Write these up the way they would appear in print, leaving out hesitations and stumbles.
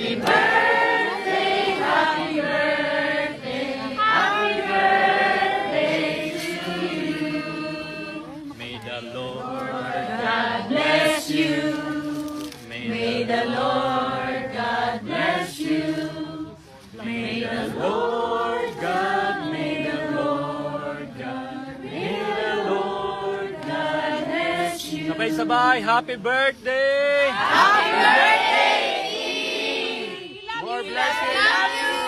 Happy birthday, happy birthday, happy birthday to you. May the Lord God bless you. May the Lord God bless you. May the Lord God, may the Lord God, may the Lord God bless you. Sabay-sabay, happy birthday! Happy birthday! More blessings! Love you!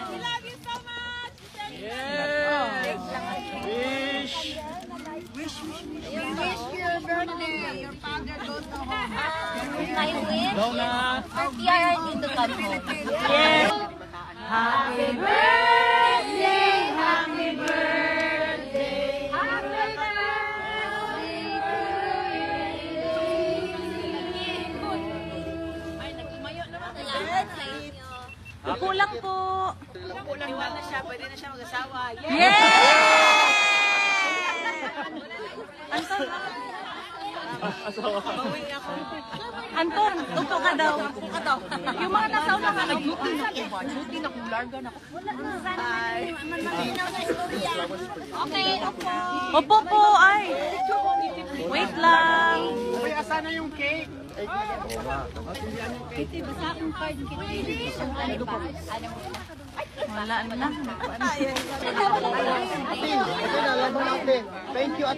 We love you so much! Yes! Wish! We wish your birthday. Your father goes to home. My wish Go na! for PRRD to come home. Yes! Happy birthday! Happy birthday! Happy Salamat sa inyo. Kulang po. Kulang na siya, pwede na siya mag-asawa. Anton, upo ka daw. Yung mga nasa una ka, nag-duty na ko. Duty na kung larga na ko. Okay, opo. Opo po, ay. Wait lang. Sana yung cake. Wala na. Ate, ito na, laban natin. Thank you, ate.